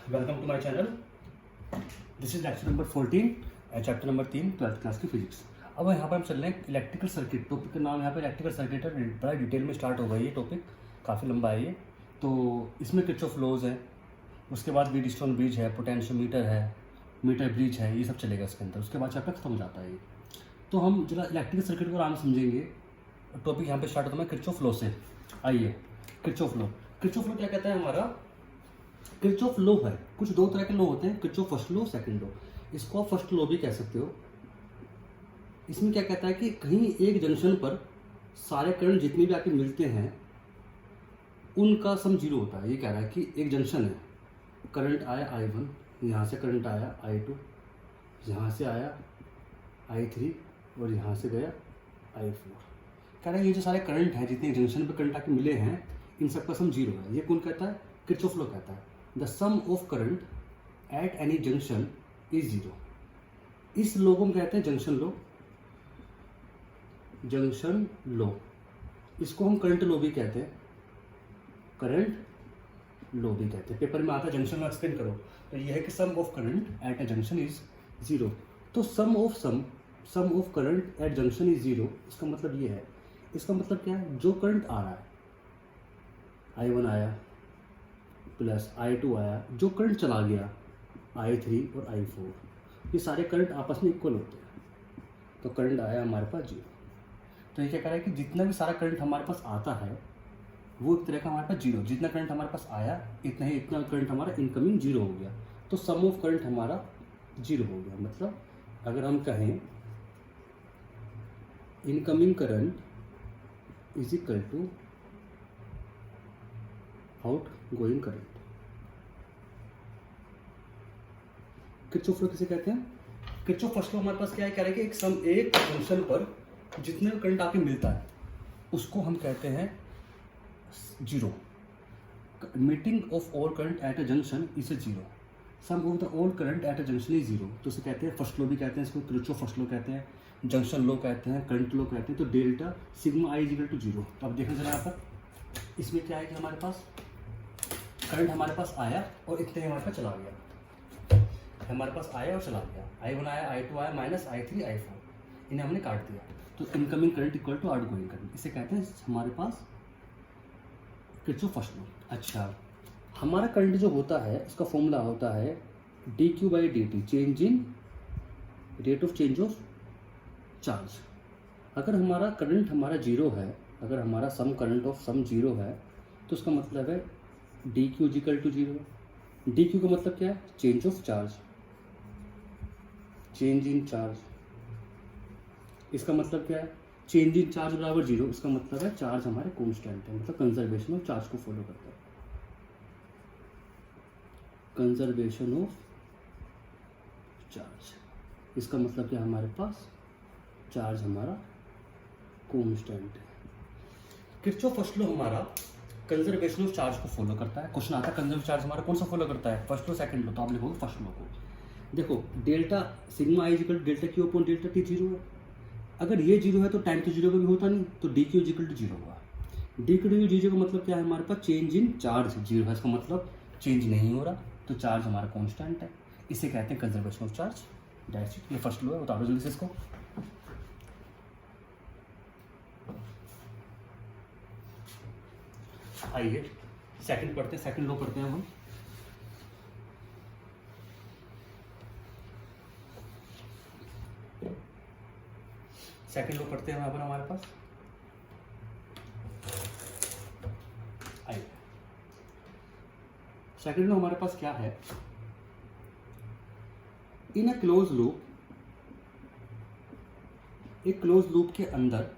Welcome to my channel. This is lecture number 14 chapter number 3 twelfth class की physics. अब यहाँ पर हम चल रहे हैं इलेक्ट्रिकल सर्किट। टॉपिक का नाम यहाँ पर इलेक्ट्रिकल सर्किट है। बड़ा डिटेल में स्टार्ट होगा ये टॉपिक, काफ़ी लंबा है ये। तो इसमें किरचॉफ लॉज है, उसके बाद व्हीटस्टोन ब्रिज है, पोटेंशियोमीटर है, मीटर ब्रिज है, ये सब चलेगा इसके अंदर। उसके बाद चैप्टर खत्म हो जाता है ये। तो हम जरा इलेक्ट्रिकल सर्किट को आराम समझेंगे। टॉपिक यहाँ पे स्टार्ट होता है किरचॉफ लॉ से। आइए, किरचॉफ लॉ क्या कहता है हमारा? किरचॉफ लॉ है, कुछ दो तरह के लॉ होते हैं, Kirchhoff first law, second law. इसको आप फर्स्ट लॉ भी कह सकते हो। इसमें क्या कहता है कि कहीं एक जंक्शन पर सारे करंट जितने भी आके मिलते हैं उनका सम जीरो होता है। ये कह रहा है कि एक जंक्शन है, करंट आया I1, यहाँ से करंट आया I2, यहाँ से आया I3 और यहाँ से गया I4। कह रहा है ये जो सारे करंट हैं, जितने जंक्शन पर करंट आके मिले हैं, इन सबका सम जीरो है। ये कौन कहता है? किरचॉफ लॉ कहता है। The sum of current at any junction is zero. इस लॉ को हम कहते हैं जंक्शन लॉ। जंक्शन लॉ, इसको हम करंट लॉ भी कहते हैं, करंट लॉ भी कहते हैं। पेपर में आता है जंक्शन लॉ एक्सप्लेन करो, तो यह है कि sum of current at a junction is zero. तो sum of current at junction is zero, इसका मतलब ये है। इसका मतलब क्या है? जो करंट आ रहा है, I1 आया प्लस I2 आया, जो करंट चला गया I3 और I4, ये सारे करंट आपस में इक्वल होते हैं। तो करंट आया हमारे पास जीरो। तो ये क्या कह रहा है कि जितना भी सारा करंट हमारे पास आता है वो एक तरह का हमारे पास जीरो। जितना करंट हमारे पास आया इतना करंट हमारा इनकमिंग जीरो हो गया। तो सम ऑफ करंट हमारा जीरो हो गया। मतलब अगर हम कहें incoming current is equal to outgoing current. Kirchhoff law किसे कहते हैं? किरचॉफ फर्स्ट लॉ हमारे पास क्या है? कह रहे हैं कि एक जंक्शन पर जितने करंट आके मिलता है उसको हम कहते हैं zero. Meeting of all current at a junction is a zero. Sum of the all current at a junction is zero. तो इसे कहते हैं फर्स्ट लॉ भी कहते हैं, इसको किरचॉफ फर्स्ट लॉ कहते हैं, जंक्शन लॉ कहते हैं, करंट लॉ कहते हैं। तो delta sigma I is equal to zero. तो अब देखो जरा यहाँ पर इसमें क्या है कि हमारे पास करंट हमारे पास आया और इतने हमारे पास चला गया। हमारे पास आया और चला गया, I1 आया, I2 आया, माइनस I3 I4, इन्हें हमने काट दिया। तो incoming current equal to outgoing current, इसे कहते हैं हमारे पास किरचॉफ फर्स्ट लॉ। अच्छा, हमारा करंट जो होता है इसका फॉर्मूला होता है dQ/dt, change in rate of change of charge. अगर हमारा करंट हमारा जीरो है, अगर हमारा sum current of sum zero है, तो उसका मतलब है dQ equal to zero. dQ का मतलब क्या है? Change of charge, change in charge. इसका मतलब क्या है? चेंज इन चार्ज बराबर जीरो। इसका मतलब है चार्ज हमारे कांस्टेंट है, मतलब कंजर्वेशन ऑफ चार्ज को फॉलो करता है। कंजर्वेशन ऑफ चार्ज, इसका मतलब क्या? हमारे पास चार्ज हमारा कांस्टेंट है। किरचॉफ फर्स्ट लॉ हमारा कंजर्वेशन ऑफ चार्ज को फॉलो करता है। क्वेश्चन आता है कंजर्व चार्ज हमारा कौन सा फॉलो करता है? First law, second law. तो आप लिखोगे फर्स्ट लॉ को। देखो, delta sigma is equal to delta Q upon delta T zero है। अगर ये जीरो है तो टाइम तो जीरो का भी होता नहीं, तो D Q equal to zero हुआ। डी क्यू जीरो का मतलब क्या है? हमारे पास चेंज इन चार्ज जीरो है। इसका मतलब चेंज नहीं हो रहा, तो चार्ज हमारा कॉन्स्टेंट है। इसे कहते हैं conservation of charge. That's it. ये फर्स्ट लॉ है, बता दो जल्दी से इसको। आइए सेकंड पढ़ते हैं, सेकंड लॉ पढ़ते हैं हम। सेकंड लॉ पढ़ते हैं यहाँ पर हमारे पास। आइए, सेकंड लॉ हमारे पास क्या है? इन अ क्लोज लूप, एक क्लोज लूप के अंदर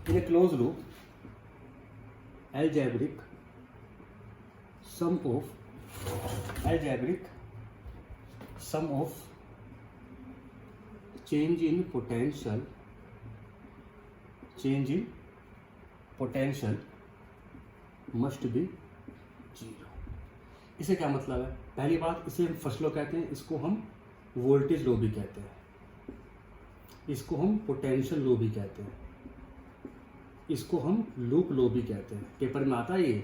in a closed loop, algebraic sum of change in potential must be zero. इसे क्या मतलब है? पहली बात, इसे हम फर्स्ट लॉ कहते हैं, इसको हम वोल्टेज लॉ भी कहते हैं, इसको हम पोटेंशियल लॉ भी कहते हैं। इसको हम लूप लो भी कहते हैं, पेपर में आता है ये,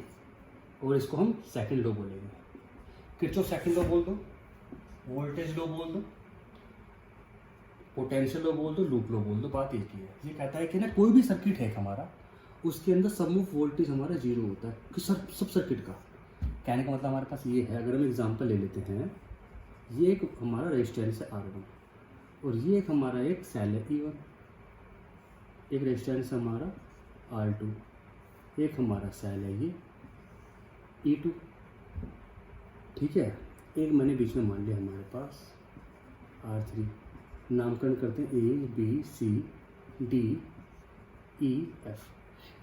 और इसको हम सेकंड लो बोलेंगे। किरचॉफ सेकंड लो बोल दो, वोल्टेज लो बोल दो, पोटेंशियल लो बोल दो, लूप लो बोल दो, बात एक ही है। ये कहता है कि ना कोई भी सर्किट है हमारा, उसके अंदर सम ऑफ वोल्टेज हमारा जीरो होता है कि सब सर्किट का। कहने का मतलब हमारे पास ये है, अगर हम एग्जांपल ले लेते हैं, ये एक हमारा रेजिस्टेंस है R1 और ये एक हमारा एक सेल है E1, एक रेजिस्टेंस हमारा R2, एक हमारा सेल है ये E2, ठीक है। एक मैंने बीच में मान लिया हमारे पास R3, नामकरण करते हैं A B C D E F।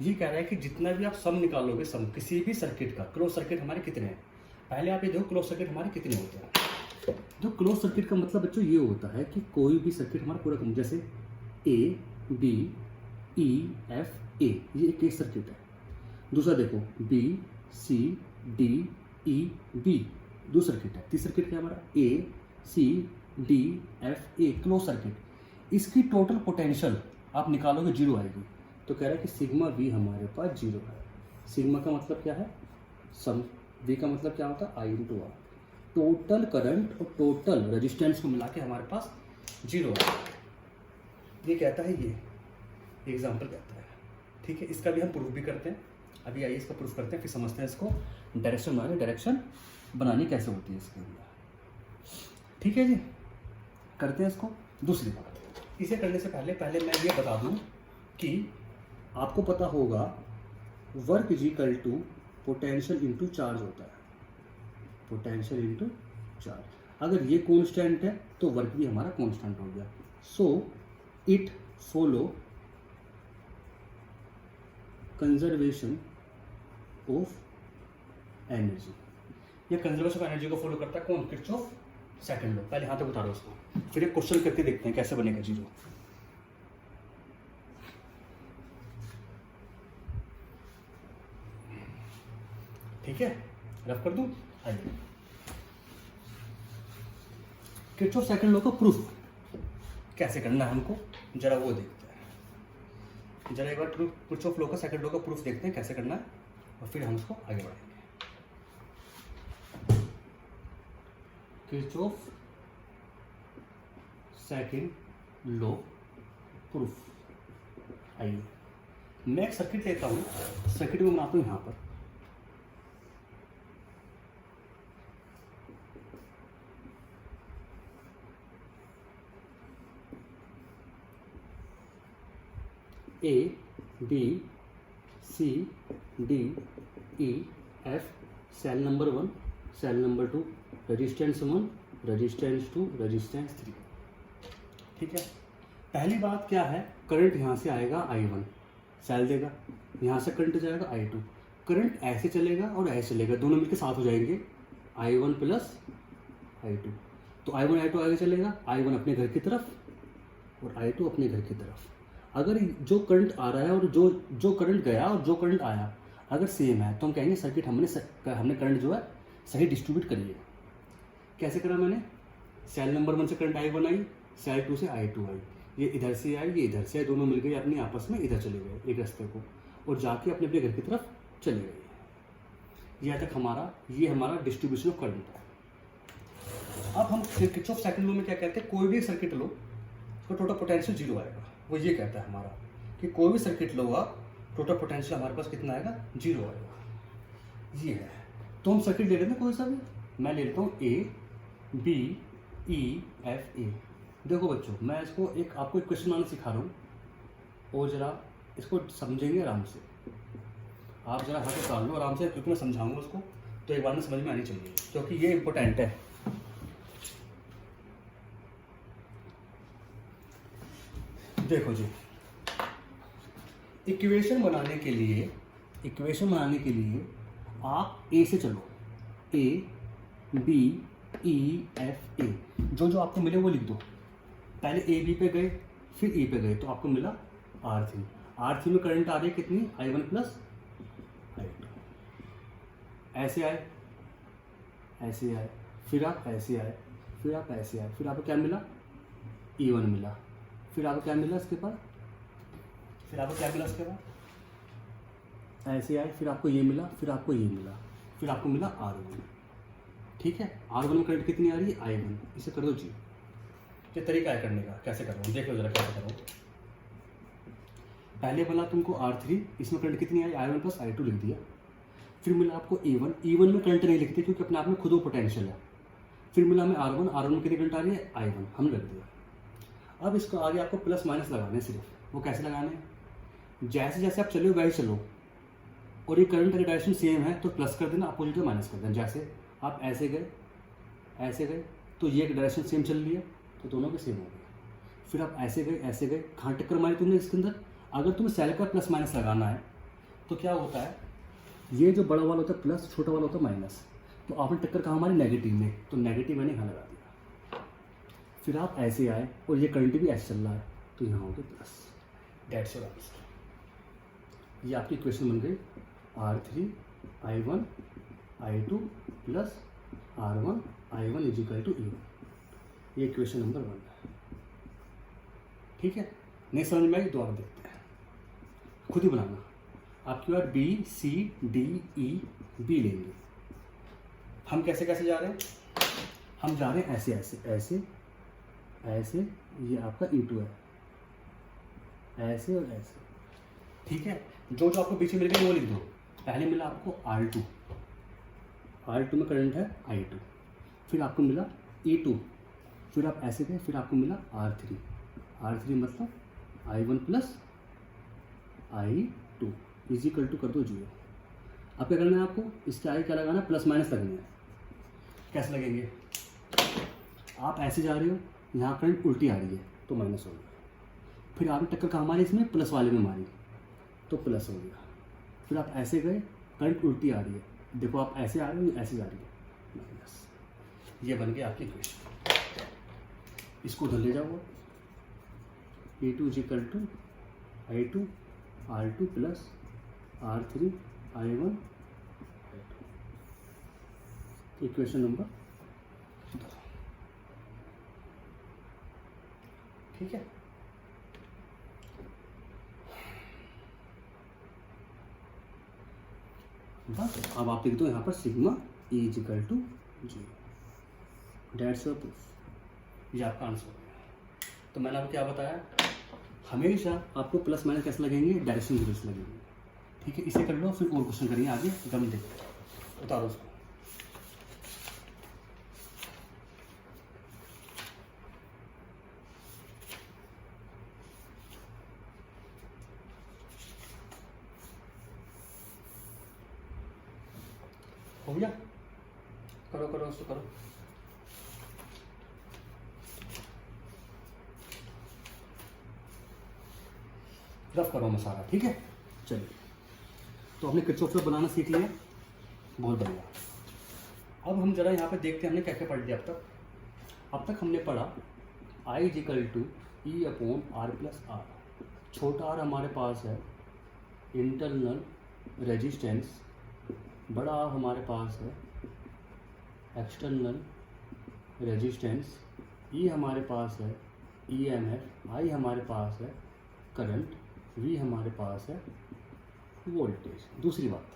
ये कह रहा है कि जितना भी आप सम निकालोगे, सम किसी भी सर्किट का, क्लोज सर्किट हमारे कितने हैं, पहले आप ये देखो क्लोज सर्किट हमारे कितने होते हैं। जो क्लोज सर्किट का मतलब बच्चों ये होता है कि कोई भी सर्किट हमारा पूरा, जैसे A B E F A, ये एक सर्किट है। दूसरा देखो B C D E B, दो सर्किट है। तीसरा सर्किट क्या हमारा A C D F A, close circuit. इसकी टोटल पोटेंशियल आप निकालोगे जीरो आएगी। तो कह रहा है कि सिग्मा V हमारे पास जीरो है। सिग्मा का मतलब क्या है, सम, V का मतलब क्या होता है, I into R। Total current और टोटल रेजिस्टेंस को मिला के हमारे पास जीरो है। ये कहता है, ये एग्जाम्पल कहता है, ठीक है। इसका भी हम प्रूफ भी करते हैं। अभी आइए इसका प्रूफ करते हैं, फिर समझते हैं इसको डायरेक्शन बनानी कैसे होती है इसके अंदर, ठीक है जी। करते हैं इसको। दूसरी बात, इसे करने से पहले मैं ये बता दूं कि आपको पता होगा work is equal to potential into charge होता है, पोटेंशियल इंटू चार्ज। अगर ये कांस्टेंट है तो वर्क भी हमारा कांस्टेंट हो गया। So it follow conservation of energy. ये कंजर्वेशन ऑफ एनर्जी को फॉलो करता है कौन, किरचॉफ सेकंड लो। पहले यहाँ तक उतारो उसको, फिर एक क्वेश्चन करके देखते हैं कैसे बनेगा जीरो। ठीक है, रफ कर दूं। आइए, किरचॉफ सेकंड लॉ का प्रूफ कैसे करना है हमको जरा वो देखते हैं। जरा एक बार किरचॉफ लॉ का सेकंड लॉ का प्रूफ देखते हैं कैसे करना है, और फिर हम उसको आगे बढ़ाएंगे। Kirchhoff second law proof. आइए, मैं एक सर्किट लेता हूँ, सर्किट को बनाता हूँ यहाँ पर। A B C D E F, cell number 1, cell number 2, resistance 1, resistance 2, resistance 3। ठीक है। पहली बात क्या है, करंट यहाँ से आएगा I1, सेल देगा, यहाँ से करंट जाएगा I2। करंट ऐसे चलेगा और ऐसे चलेगा, दोनों मिलकर साथ हो जाएंगे I1 प्लस I2। तो I1 I2 आगे चलेगा, I1 अपने घर की तरफ और I2 अपने घर की तरफ। अगर जो करंट आ रहा है और जो करंट गया और जो करंट आया अगर सेम है तो हम कहेंगे सर्किट हमने करंट जो है सही डिस्ट्रीब्यूट करी है। कैसे करा मैंने, सेल नंबर 1 से करंट I1 आई, सेल 2 से I2 आई, ये इधर से आई, ये इधर से आई, दोनों मिल गए अपनी आपस में इधर चले गए एक रास्ते को, और जाके अपने अपने घर की तरफ चले गए। यहाँ तक ये हमारा डिस्ट्रीब्यूशन ऑफ करंट है। अब हम किरचॉफ सेकंड लॉ में क्या कहते हैं, कोई भी सर्किट लो तो टोटल पोटेंशियल जीरो आएगा। वो ये कहता है हमारा कि कोई भी सर्किट लो आप, टोटल पोटेंशियल हमारे पास कितना आएगा, जीरो आएगा। ये है। तो हम सर्किट ले लेते हैं कोई सा भी, मैं ले लेता हूँ A B E F A। देखो बच्चों, मैं इसको आपको एक क्वेश्चन बनाना सिखा रहा हूँ और जरा इसको समझेंगे आराम से। आप जरा हाथ उतार लो आराम से, क्योंकि मैं समझाऊंगा उसको तो एक बार में समझ में आनी चाहिए, क्योंकि ये इंपॉर्टेंट है। देखो जी, इक्वेशन बनाने के लिए आप A से चलो, A B E F A, जो आपको मिले वो लिख दो। पहले A B पे गए, फिर E पे गए, तो आपको मिला R3 में करंट आ रही है कितनी, I1 प्लस I2। ऐसे आए, फिर आप ऐसे आए, फिर आपको क्या मिला, E1 मिला। फिर आपको क्या मिला इसके बाद, ऐसे आए, फिर आपको ये मिला, फिर आपको ये मिला, फिर आपको मिला R1। ठीक है, R1 में करंट कितनी आ रही है? I1। इसे कर दो जी। ये तरीका है करने का, कैसे कर रहा हूँ देख लो जरा कैसे कर रहा हूँ। पहले बोला तुमको R3, इसमें करंट कितनी आई? I1 प्लस I2 लिख दिया। फिर मिला आपको E1, E1 में करंट नहीं लिखते क्योंकि अपने आप में खुद वो पोटेंशियल है। फिर मिला हमें R1, R1 में कितनी करंट आ रही है? I1, हमने रख दिया। अब इसको आगे आपको प्लस माइनस लगाने सिर्फ, वो कैसे लगाने? जैसे जैसे आप चलो वैसे चलो, और ये करंट का डायरेक्शन सेम है तो प्लस कर देना, अपोजिट में माइनस कर देना। जैसे आप ऐसे गए तो ये डायरेक्शन सेम चल रही है तो दोनों के सेम हो गए। फिर आप ऐसे गए, कहाँ टक्कर मारी तुमने इसके अंदर? अगर तुम्हें सेल का प्लस माइनस लगाना है तो क्या होता है, ये जो बड़ा वाला होता है प्लस, छोटा वाला होता है माइनस, तो आपने टक्कर कहाँ मारी? नेगेटिव में, तो नेगेटिव मैंने यहाँ लगा दिया। फिर आप ऐसे आए और ये करंट भी ऐसे चल रहा है तो यहाँ हो गया प्लस। That's your answer. ये आपकी इक्वेशन बन गई R3 I1 I2 plus R1 I1 is equal to E1। ये इक्वेशन नंबर 1 है। ठीक है, नहीं समझ में आई? दोबारा देखते हैं, खुद ही बनाना। आपकी बार B C D E B लेंगे। हम कैसे कैसे जा रहे हैं? हम जा रहे हैं ऐसे ऐसे ऐसे ऐसे, ये आपका E2 है, ऐसे और ऐसे। ठीक है, जो जो आपको पीछे मिल गया वो लिख दो। पहले मिला आपको R2, R2 में करंट है I2, फिर आपको मिला E2, फिर आप ऐसे गए, फिर आपको मिला R3, R3 मतलब I1 plus I2 is equal to कर दो 0। अब क्या करना है आपको? इसके आगे क्या लगाना है? प्लस माइनस लगने हैं। कैसे लगेंगे? आप ऐसे जा रहे हो, यहाँ करंट उल्टी आ रही है तो माइनस हो गया। फिर आपने टक्कर कहाँ मारी? इसमें प्लस वाले में मारी तो प्लस हो गया। फिर आप ऐसे गए, करंट उल्टी आ रही है, देखो आप ऐसे आ रहे हो, ऐसे जा रही है, माइनस। ये बन गया आपकी इक्वेशन। इसको उधर ले जाओ, E2 is equal to I2 R2 plus R3 I1 equation number 2। ठीक है, बस अब आप लिख दो यहाँ पर sigma E is equal to 0। That's your proof. ये आपका आंसर है। तो मैंने आपको क्या बताया? हमेशा आपको प्लस माइनस कैसे लगेंगे? डायरेक्शन के बेस लगेंगे। ठीक है, इसे कर लो, फिर और क्वेश्चन करेंगे आगे। एकदम देखते हैं, उतारो उसको। हो गया? करो करो उसको करो। रफ करो मसाला। ठीक है, चलिए। तो हमने किरचॉफ लॉ बनाना सीख लिया, बहुत बढ़िया। अब हम जरा यहाँ पे देखते हैं हमने क्या क्या पढ़ लिया अब तक। अब तक हमने पढ़ा I is equal to E upon R plus R। छोटा r हमारे पास है इंटरनल रेजिस्टेंस, बड़ा R हमारे पास है एक्सटर्नल रेजिस्टेंस, E हमारे पास है EMF, I हमारे पास है करंट, V हमारे पास है वोल्टेज। दूसरी बात,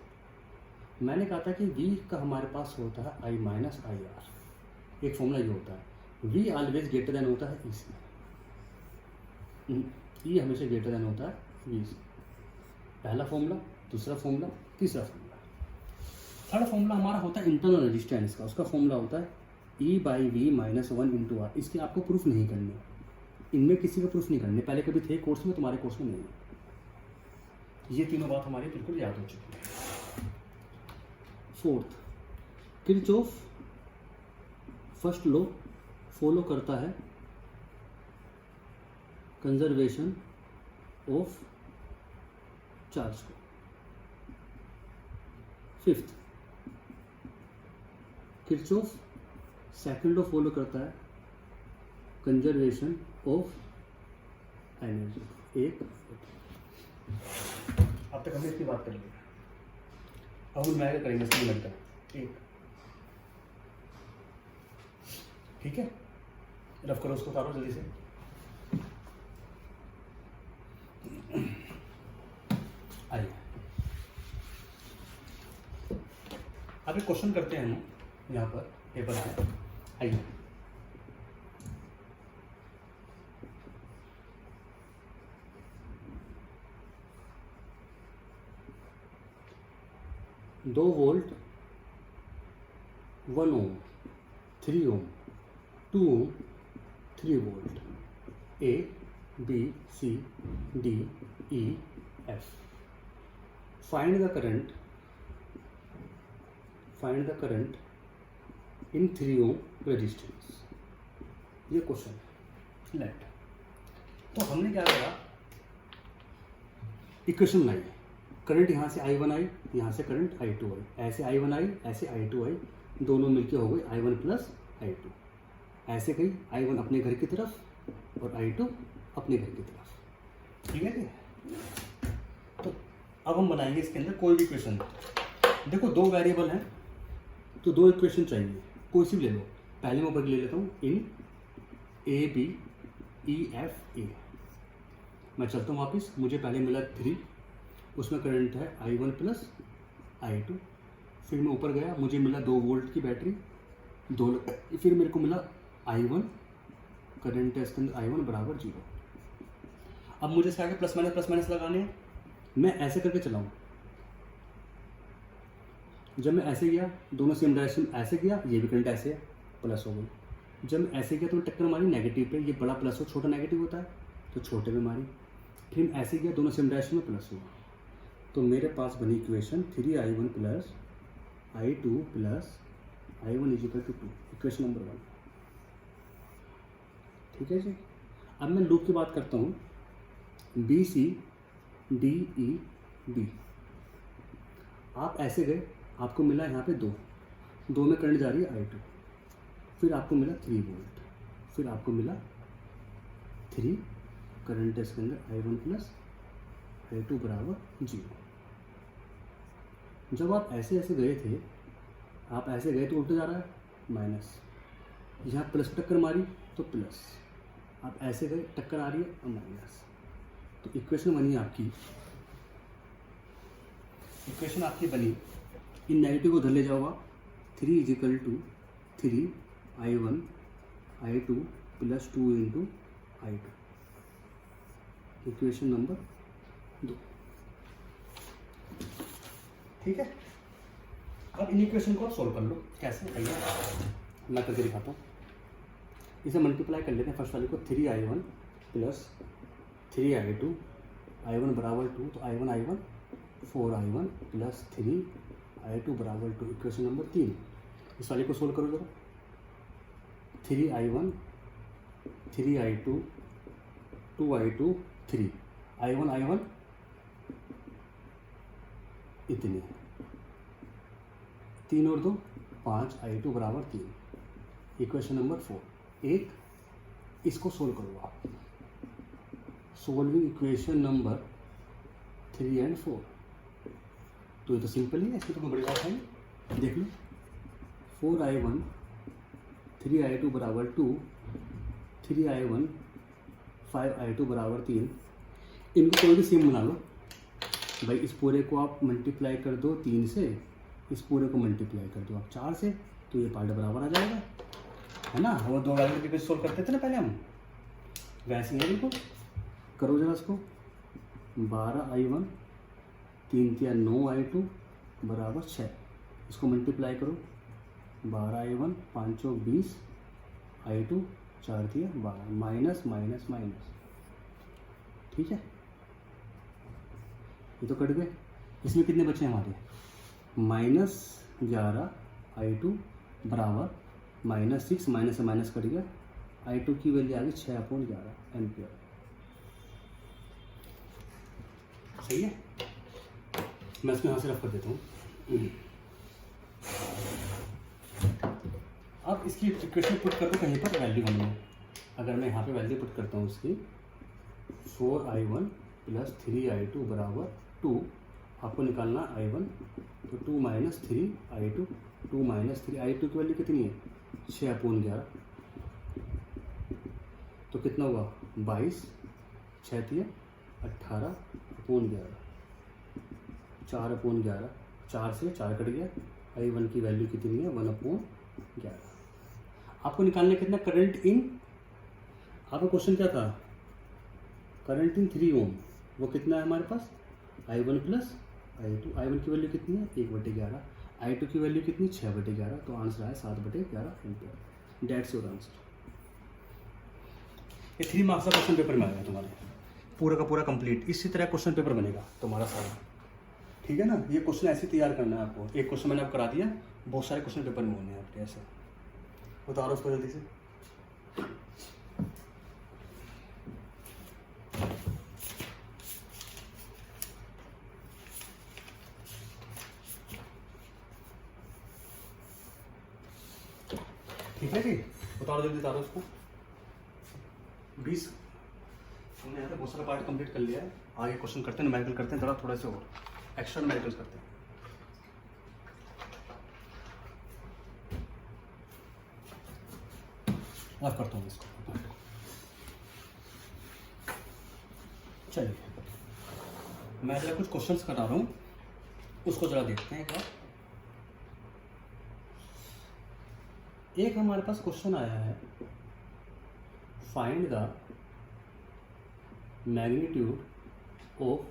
मैंने कहा था कि V का हमारे पास होता है I माइनस IR। एक फॉर्मूला ये होता है V ऑलवेज ग्रेटर देन होता है E से, E हमेशा ग्रेटर देन होता है V से। पहला फॉर्मूला, दूसरा फॉर्मूला, तीसरा फॉर्मूला। थर्ड फॉर्मूला हमारा होता है इंटरनल रेजिस्टेंस का, उसका फॉर्मूला होता है E by V minus 1 into R. इसके आपको प्रूफ नहीं करने, इनमें किसी का प्रूफ नहीं करने, पहले कभी थे कोर्स में, तुम्हारे कोर्स में नहीं है। ये तीनों बात हमारी बिल्कुल याद हो चुकी है। Fourth, Kirchhoff first law follow करता है कंजर्वेशन ऑफ चार्ज को। Fifth, Kirchhoff second law follow करता है कंजर्वेशन ऑफ एनर्जी। एक अब तक हमने इसकी बात कर ली, अब हम मैगर करेंगे इसमें लगता है एक। ठीक है, रफ करो उसको, उतारो जल्दी से। आइए, अब एक क्वेश्चन करते हैं हम यहाँ पर पेपर पे, आइए। दो volt, 1 ohm, 3 ohm, 2 ohm, 3 volt, A, B, C, D, E, F. Find the current in 3 ohm resistance. ये क्वेश्चन है। लेट, तो हमने क्या करा, इक्वेशन बनाई। करंट यहाँ से I1 आई, यहाँ से करंट I2 आई, ऐसे I1 आई, ऐसे I2 आई, दोनों मिलके हो गई I1 प्लस I2। ऐसे गई I1 अपने घर की तरफ और I2 अपने घर की तरफ। ठीक है जी। तो अब हम बनाएंगे इसके अंदर कोई भी इक्वेशन। देखो दो वेरिएबल हैं तो दो इक्वेशन चाहिए, कोई सी भी ले लो। पहले मैं ऊपर ले लेता हूँ, इन A B E F A. मैं चलता हूँ वापस, मुझे पहले मिला 3, उसमें करंट है I1 प्लस I2। फिर मैं ऊपर गया, मुझे मिला 2 वोल्ट की बैटरी, 2। फिर मेरे को मिला I1, करंट है इसके अंदर I1 बराबर 0। अब मुझे इसके आगे प्लस माइनस लगाने हैं। मैं ऐसे करके चलाऊँ, जब मैं ऐसे गया दोनों सेम डायरेक्शन, ऐसे गया ये भी करंट ऐसे है, प्लस हो गई। जब मैं ऐसे गया तो टक्कर मारी नेगेटिव पे, ये बड़ा प्लस हो छोटा नेगेटिव होता है तो छोटे में मारी। फिर ऐसे गया दोनों सेम डायरेक्शन में, प्लस हुआ। तो मेरे पास बनी equation 3I1 plus I2 plus I1 is equal to 2, equation number 1। ठीक है जी। अब मैं लूप की बात करता हूँ, B C D E B. आप ऐसे गए, आपको मिला यहाँ पे 2 में करंट जा रही है I2। फिर आपको मिला 3 वोल्ट, फिर आपको मिला 3 करंट है इसके अंदर I1 प्लस I2 बराबर 0। जब आप ऐसे ऐसे गए थे, आप ऐसे गए तो उल्टा जा रहा है माइनस, यहाँ प्लस टक्कर मारी तो प्लस, आप ऐसे गए टक्कर आ रही है और माइनस। तो इक्वेशन बनी बनी, इन नेगेटिव को उधर ले जाओ आप। 3 is equal to 3I1 I2 plus 2 into I2, equation number 2। ठीक है। अब इन इक्वेशन को आप सोल्व कर लो। कैसे, आइए मैं करके दिखाता हूँ। इसे मल्टीप्लाई कर लेते हैं फर्स्ट वाले को, 3I1 प्लस 3I2, I1 बराबर 2, तो I1 4I1 प्लस 3I2 बराबर 2, इक्वेशन नंबर 3। इस वाले को सोल्व करो जरा। 3I1 3I2 2I2 3, I1 इतनी, 3 और 2 5, I2 बराबर 3, इक्वेशन नंबर 4। एक इसको सोल्व करो आप, सोल्विंग इक्वेशन नंबर 3 एंड 4। तो ये तो सिंपल ही है, इसमें तो कोई बड़ी बात है नहीं। देख लो, 4I1 3I2 बराबर 2, 3I1 5I2 बराबर 3। इनको कोई भी सेम बना लो भाई। इस पूरे को आप मल्टीप्लाई कर दो 3 से, इस पूरे को मल्टीप्लाई कर दो आप 4 से, तो ये पार्ट बराबर आ जाएगा, है ना। वो 2 वैल्यू के सोल्व करते थे ना पहले हम, वैसे ही बिल्कुल करो जरा इसको। 12I1 3 तिया 9I2 बराबर 6, इसको मल्टीप्लाई करो। 12I1 5 चौक 20, I2 4 तिया 12, माइनस माइनस माइनस। ठीक है, ये तो कट गए। इसमें कितने बचे हमारे, -11 I2 बराबर -6, माइनस से माइनस कट गया, I2 की वैल्यू आ गई 6/11 एम्पियर। सही है। मैं इसको यहाँ से रफ कर देता हूँ। अब इसकी इक्वेशन पुट कर दो कहीं पर वैल्यू हमने। अगर मैं यहाँ पे वैल्यू पुट करता हूँ इसकी, 4I1 प्लस 3I2 बराबर 2, आपको निकालना I1, तो 2 माइनस 3I2, 2 माइनस 3I2 की वैल्यू कितनी है 6/11, तो कितना हुआ 22, 6 तिया 18/11, 4/11, 4 से 4 कट गया, I1 की वैल्यू कितनी है 1/11। आपको निकालना कितना करंट इन, आपका क्वेश्चन क्या था, करंट इन 3 ओम, वो कितना है हमारे पास I1 प्लस I2। I1 की वैल्यू कितनी है 1/11, I2 की वैल्यू कितनी 6/11, तो आंसर है 7/11 एम्पियर। Dates your answer. ये 3 मार्क्स का क्वेश्चन पेपर में आएगा तुम्हारे, पूरा का पूरा कंप्लीट इसी तरह क्वेश्चन पेपर बनेगा तुम्हारा सारा, ठीक है ना। ये क्वेश्चन ऐसे तैयार करना है आपको, एक क्वेश्चन मैंने आपको करा दिया, बहुत सारे क्वेश्चन पेपर में होने हैं आपके ऐसे। उतारो उसको जल्दी से। ठीक है जी, उतारो जल्दी, उतारो उसको। 20 हमने यहाँ पे बहुत सारा पार्ट कंप्लीट कर लिया है। आगे क्वेश्चन करते हैं, न्यूमेरिकल करते हैं, जरा थोड़ा से और एक्स्ट्रा न्यूमेरिकल्स करते हैं। ऑफ करता हूँ इसको। चलिए मैं जरा कुछ क्वेश्चंस करा रहा हूँ, उसको जरा देखते हैं एक बार। एक हमारे पास क्वेश्चन आया है, find the magnitude of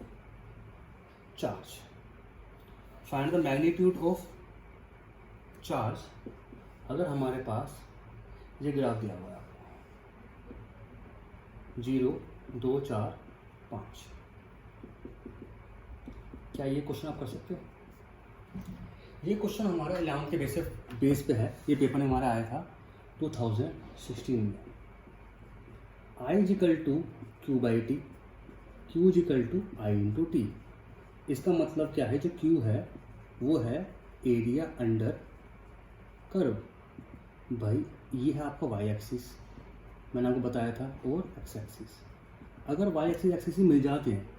charge. Find the magnitude of charge. अगर हमारे पास ये ग्राफ दिया हुआ है आपको 0, 2, 4, 5, क्या ये क्वेश्चन आप कर सकते हो? ये क्वेश्चन हमारा 11 के बेस पे है, ये पेपर में हमारा आया था 2016 में। I is equal to Q by T, क्यू is equal to I into T. इसका मतलब क्या है, जो क्यू है वो है एरिया अंडर कर्व। भाई ये है आपका वाई एक्सिस, मैंने आपको बताया था, और एक्स एक्सिस। अगर वाई एक्सिस ही मिल जाते हैं,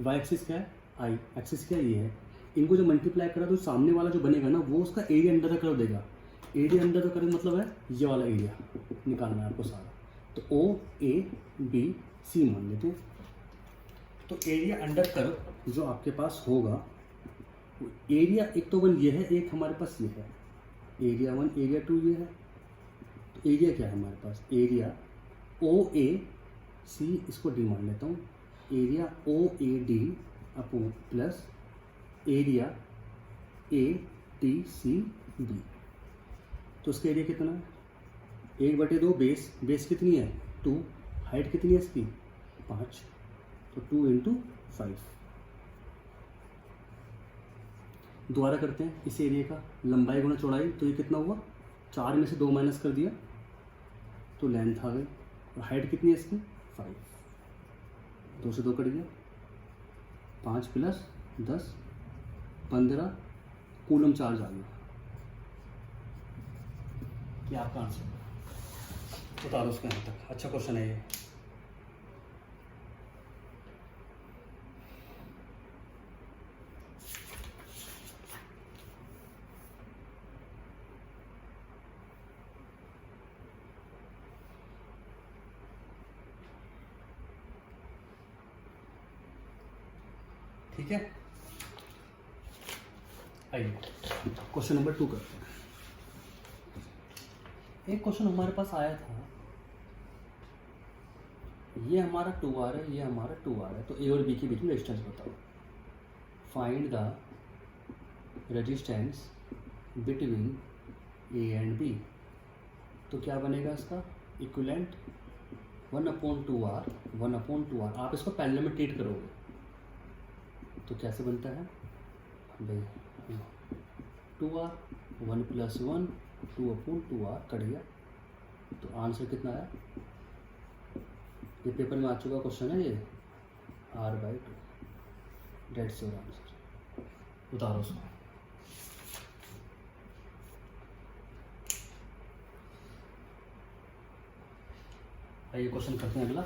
वाई एक्सिस क्या है आई, एक्सिस क्या है ये है, इनको जो मल्टीप्लाई करा तो सामने वाला जो बनेगा ना वो उसका एरिया अंडर द कर्व देगा। एरिया अंडर द कर्व मतलब है ये वाला एरिया निकालना है आपको सारा। तो ओ ए बी सी मान लेते हैं। तो एरिया अंडर कर्व जो आपके पास होगा, एरिया एक तो 1 ये है, एक हमारे पास ये है, एरिया 1 एरिया 2 ये है। तो एरिया क्या है हमारे पास, एरिया ओ ए सी, इसको डी मान लेता हूँ, area O A D upon plus area A T C B. तो उसका एरिया कितना है 1/2, बेस कितनी है 2, हाइट कितनी है इसकी 5, तो 2 इंटू 5। दोबारा करते हैं इस एरिया का, लंबाई गुना चौड़ाई, तो ये कितना हुआ 4 में से 2 माइनस कर दिया तो लेंथ आ गई। और हाइट कितनी है इसकी 5, 2 से 2 कट गया, 5 प्लस 10 15 कूलम चार्ज आ गया। ये आपका आंसर, बता दो उसके यहाँ तक। अच्छा क्वेश्चन है ये। ठीक है, आइए क्वेश्चन नंबर 2 करते हैं। एक क्वेश्चन हमारे पास आया था, ये हमारा 2R है, ये हमारा 2R है, तो ए और बी के बीच में रेजिस्टेंस बताओ। Find the resistance between A and B. तो क्या बनेगा इसका इक्विवेलेंट 1/2R 1/2R। आप इसको पैरेलल में ट्रीट करोगे तो कैसे बनता है, 2R 1 + 1 2/2R कट गया। तो आंसर कितना है, ये पेपर में आ चुका क्वेश्चन है ये, R/2। That's your answer. उतारो उसको। आइए क्वेश्चन करते हैं अगला।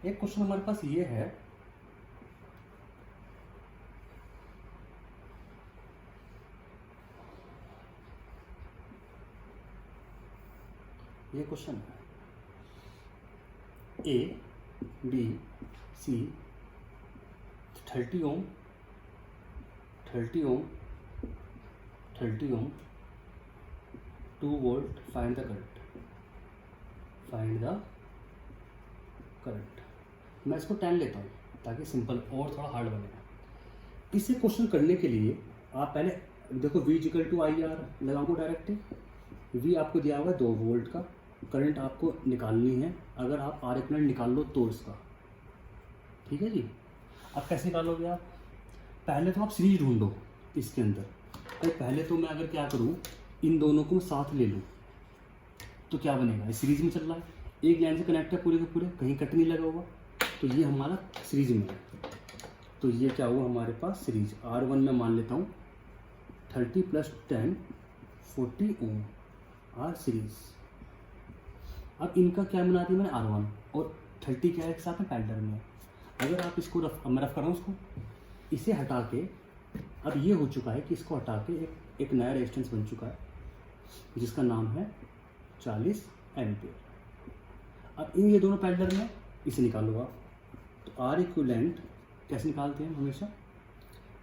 एक क्वेश्चन हमारे पास ये है, ये क्वेश्चन है A B C 30 ohm 30 ohm, 2 volt, find the current, find the current. मैं इसको 10 लेता हूँ ताकि सिंपल और थोड़ा हार्ड बनेगा। इसे क्वेश्चन करने के लिए आप पहले देखो V equal to I R लगाऊंगा डायरेक्ट। V आपको दिया हुआ है 2 वोल्ट का, करंट आपको निकालनी है। अगर आप आर करंट निकाल लो तो इसका, ठीक है जी। अब कैसे निकालोगे आप? पहले तो आप सीरीज ढूंढो इसके अंदर। तो पहले तो मैं अगर क्या करूँ, इन दोनों को मैं साथ ले लूँ तो क्या बनेगा, सीरीज में चल रहा है, एक लाइन से कनेक्ट है पूरे के पूरे, कहीं कट नहीं लगा हुआ, तो ये हमारा सीरीज में है। तो ये क्या हुआ हमारे पास सीरीज। R1 में मान लेता हूँ 30 + 10 40 ओम, आर सीरीज। अब इनका क्या बना दिया मैंने R1 और 30 क्या है एक साथ में पैरेलल में। अगर आप इसको मैं रफ कर रहा हूँ उसको, इसे हटा के, अब ये हो चुका है कि इसको हटा के एक नया रेजिस्टेंस बन चुका है जिसका नाम है 40 एम्पियर। अब ये दोनों पैरेलल में, इसे निकालो आप। तो R इक्विवेलेंट कैसे निकालते हैं हमेशा?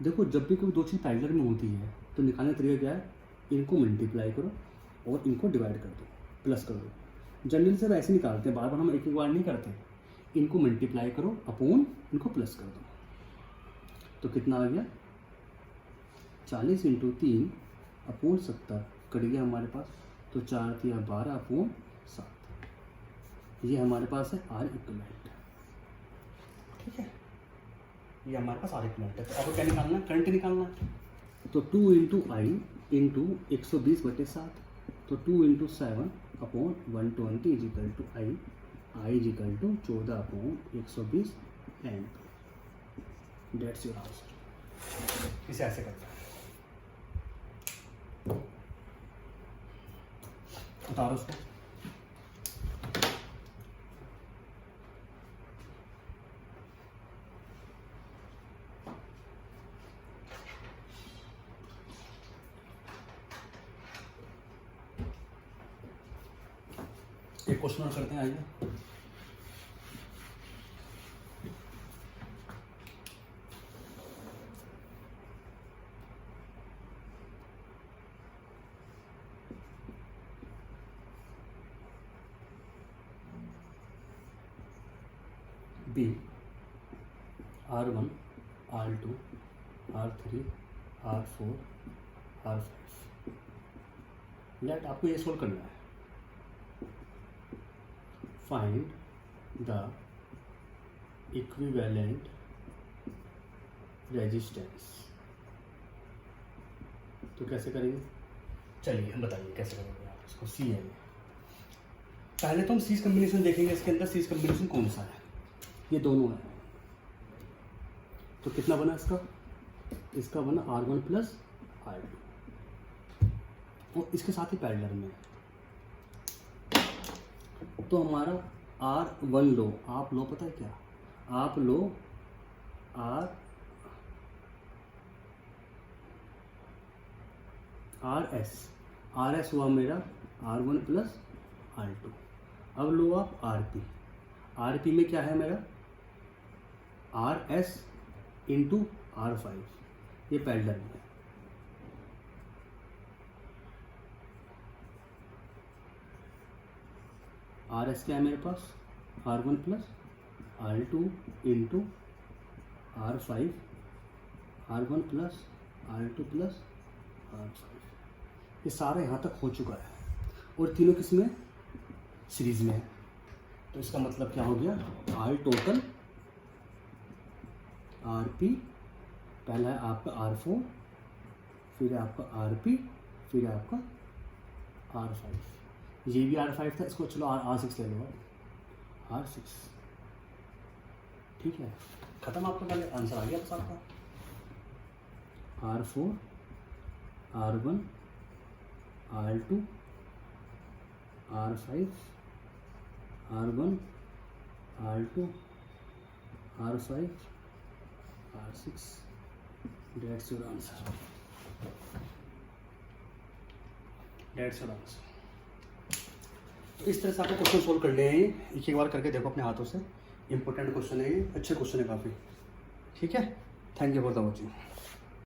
देखो जब भी कोई दो चीज़ पैरेलल में होती है तो निकालने का तरीका क्या है, इनको मल्टीप्लाई करो और इनको डिवाइड कर दो, प्लस कर दो। जनरली सब ऐसे निकालते हैं, बार बार हम एक बार नहीं करते। इनको मल्टीप्लाई करो अपॉन इनको प्लस कर दो, तो कितना आ गया 40 × 3 अपॉन 70 कट गया हमारे पास। तो 4 × 12 अपॉन 7। ये हमारे पास है R इक्विवेलेंट, ठीक है। ये हमारे पास R इक्विवेलेंट है। तो अब क्या निकालना है, करंट निकालना है। तो 2 × I × 120/7, तो 2 × 7 अपॉन 120 = I = 14/120 amp. That's your answer. इसे ऐसे करते हैं, उतारो उसको। एक क्वेश्चन और करते हैं, आइए। B R1 R2 R3 R4 R5। Late आपको ये सोल्व करना है। Find the equivalent resistance. तो कैसे करेंगे, चलिए हम बताइए कैसे करेंगे आप इसको। सी है, पहले तो हम सीरीज कम्बिनेशन देखेंगे। इसके अंदर सीरीज कम्बिनेशन कौन सा है, ये दोनों है। तो कितना बना इसका, इसका बना R1 + R2 और इसके साथ ही पैरेलल में। तो हमारा R1 लो, आप लो, पता है क्या, आप लो RS हुआ मेरा R1 + R2। अब लो आप RP में क्या है मेरा RS × R5, ये पैरेलल है। RS क्या है मेरे पास R1 + R2 × R5, R1 + R2 + R5। ये सारा यहाँ तक हो चुका है और तीनों किस में, सीरीज में है। तो इसका मतलब क्या हो गया, R टोटल RP, पहला है आपका R4, फिर आपका RP, फिर आपका R5। ये भी R5 था, इसको चलो R6 ले लो, R6, ठीक है। खत्म, आपका पहले आंसर आ गया बस आपका। R4 R1 R2 R5 R1 R2 R5 R6, that's your answer, that's your answer। तो इस तरह से आपको क्वेश्चन सोल्व करने हैं। एक बार करके देखो अपने हाथों से, इंपॉर्टेंट क्वेश्चन है ये, अच्छे क्वेश्चन है काफ़ी, ठीक है। Thank you for the watching.